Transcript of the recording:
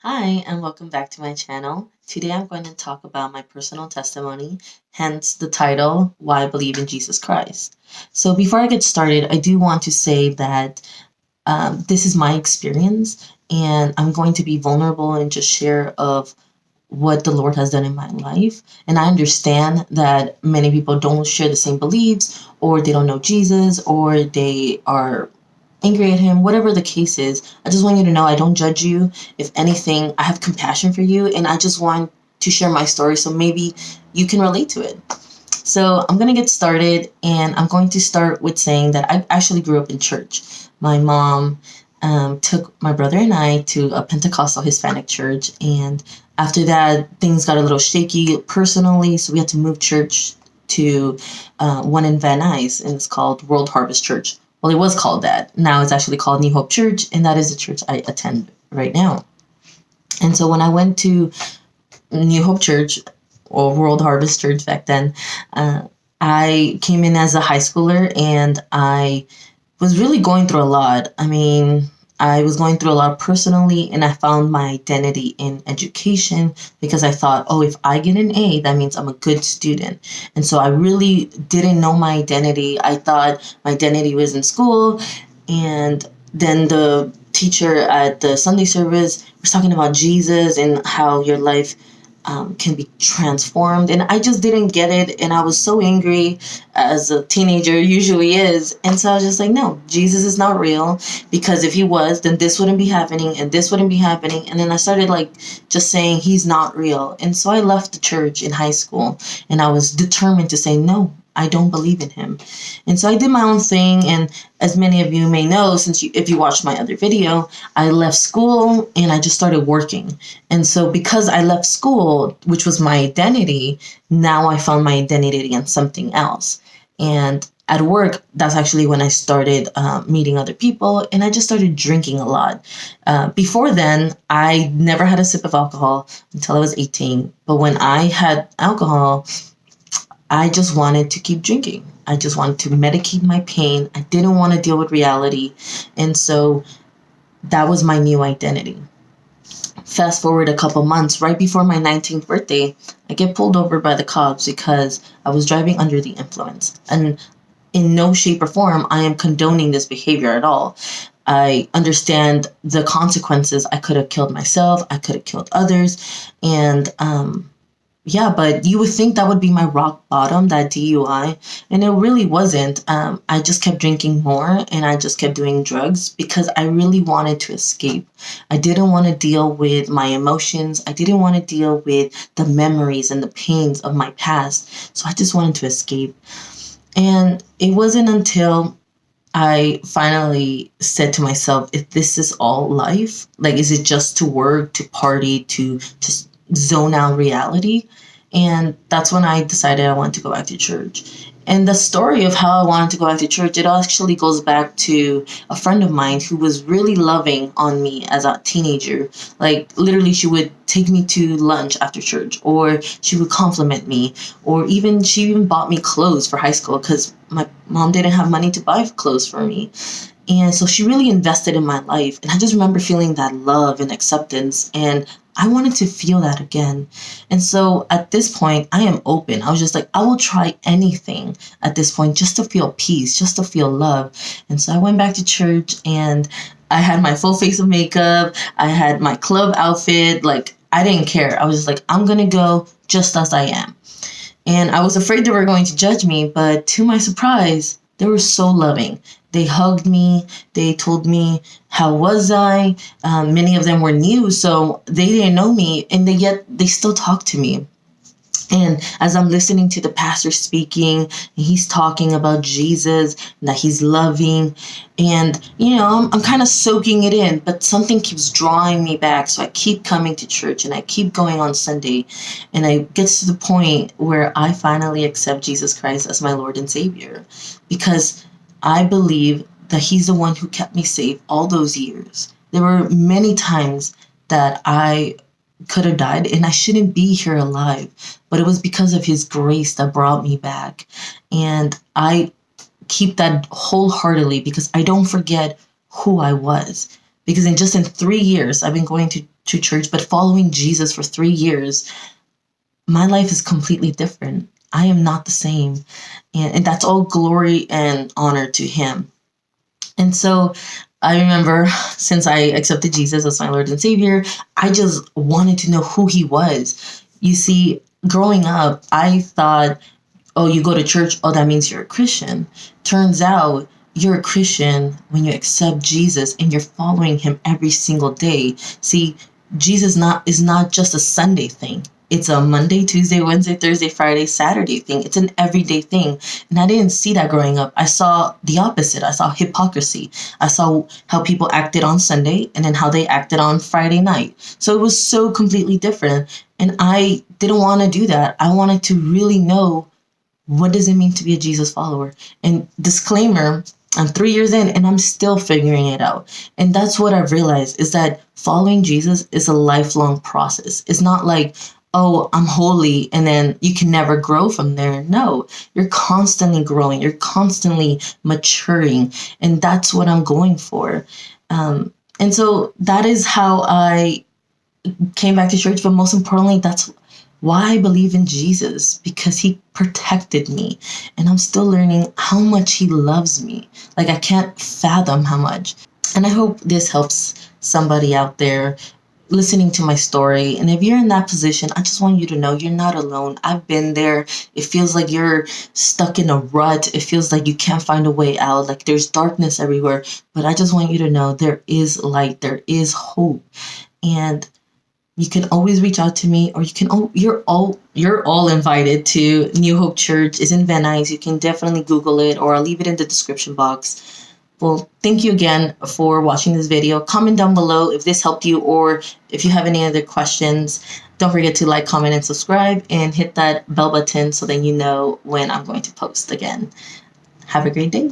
Hi, and welcome back to my channel. Today I'm going to talk about my personal testimony, hence the title, Why I Believe in Jesus Christ. So before I get started, I do want to say that this is my experience, and I'm going to be vulnerable and just share of what the Lord has done in my life. And I understand that many people don't share the same beliefs, or they don't know Jesus, or they are angry at him, whatever the case is. I just want you to know I don't judge you. If anything, I have compassion for you, and I just want to share my story so maybe you can relate to it. So I'm going to get started, and I'm going to start with saying that I actually grew up in church. My mom took my brother and I to a Pentecostal Hispanic church, and after that, things got a little shaky personally, so we had to move church to one in Van Nuys, and it's called World Harvest Church. Well, it was called that. Now it's actually called New Hope Church, and that is the church I attend right now. And so when I went to New Hope Church, or World Harvest Church back then, uh, I came in as a high schooler, and I was really going through a lot. I mean, I was going through a lot personally, and I found my identity in education because I thought, oh, if I get an A, that means I'm a good student. And so I really didn't know my identity. I thought my identity was in school. And then the teacher at the Sunday service was talking about Jesus and how your life can be transformed. And I just didn't get it. And I was so angry, as a teenager usually is. And so I was just like, no, Jesus is not real, because if he was, then this wouldn't be happening and this wouldn't be happening. And then I started like just saying he's not real. And so I left the church in high school, and I was determined to say, no, I don't believe in him. And so I did my own thing. And as many of you may know, if you watched my other video, I left school and I just started working. And so because I left school, which was my identity, now I found my identity in something else. And at work, that's actually when I started meeting other people, and I just started drinking a lot. Before then, I never had a sip of alcohol until I was 18. But when I had alcohol, I just wanted to keep drinking. I just wanted to medicate my pain. I didn't want to deal with reality. And so that was my new identity. Fast forward a couple months, right before my 19th birthday, I get pulled over by the cops because I was driving under the influence. And in no shape or form, I am condoning this behavior at all. I understand the consequences. I could have killed myself. I could have killed others. And yeah, but you would think that would be my rock bottom, that DUI, and it really wasn't. I just kept drinking more, and I just kept doing drugs because I really wanted to escape. I didn't want to deal with my emotions. I didn't want to deal with the memories and the pains of my past. So I just wanted to escape. And it wasn't until I finally said to myself, if this is all life, like, is it just to work, to party, to just zone out reality? And that's when I decided I wanted to go back to church. And the story of how I wanted to go back to church, it actually goes back to a friend of mine who was really loving on me as a teenager. Like, literally, she would take me to lunch after church, or she would compliment me, or she even bought me clothes for high school because my mom didn't have money to buy clothes for me. And so she really invested in my life. And I just remember feeling that love and acceptance. And I wanted to feel that again. And so at this point, I am open. I was just like, I will try anything at this point just to feel peace, just to feel love. And so I went back to church, and I had my full face of makeup. I had my club outfit. Like, I didn't care. I was just like, I'm going to go just as I am. And I was afraid they were going to judge me, but to my surprise, they were so loving. They hugged me. They told me, how was I? Many of them were new, so they didn't know me, and yet they still talked to me. And as I'm listening to the pastor speaking, and he's talking about Jesus, and that he's loving, and, I'm kind of soaking it in, but something keeps drawing me back. So I keep coming to church, and I keep going on Sunday, and it gets to the point where I finally accept Jesus Christ as my Lord and Savior, because I believe that he's the one who kept me safe all those years. There were many times that I could have died and I shouldn't be here alive, but it was because of his grace that brought me back. And I keep that wholeheartedly because I don't forget who I was. Because in 3 years, I've been going to to church, but following Jesus for 3 years, my life is completely different. I am not the same. And that's all glory and honor to Him. And so I remember since I accepted Jesus as my Lord and Savior, I just wanted to know who He was. You see, growing up, I thought, oh, you go to church, oh, that means you're a Christian. Turns out you're a Christian when you accept Jesus and you're following Him every single day. See, Jesus is not just a Sunday thing. It's a Monday, Tuesday, Wednesday, Thursday, Friday, Saturday thing. It's an everyday thing. And I didn't see that growing up. I saw the opposite. I saw hypocrisy. I saw how people acted on Sunday and then how they acted on Friday night. So it was so completely different. And I didn't want to do that. I wanted to really know, what does it mean to be a Jesus follower? And disclaimer, I'm 3 years in and I'm still figuring it out. And that's what I've realized, is that following Jesus is a lifelong process. It's not like, oh, I'm holy and then you can never grow from there. No, you're constantly growing. You're constantly maturing. And that's what I'm going for. And so that is how I came back to church. But most importantly, that's why I believe in Jesus, because He protected me. And I'm still learning how much He loves me. Like, I can't fathom how much. And I hope this helps somebody out there listening to my story. And if you're in that position, I just want you to know you're not alone. I've been there. It feels like you're stuck in a rut. It feels like you can't find a way out. Like there's darkness everywhere. But I just want you to know there is light. There is hope. And you can always reach out to me, or you're all invited to New Hope Church. It's in Van Nuys. You can definitely Google it, or I'll leave it in the description box. Well, thank you again for watching this video. Comment down below if this helped you, or if you have any other questions. Don't forget to like, comment, and subscribe, and hit that bell button so then you know when I'm going to post again. Have a great day.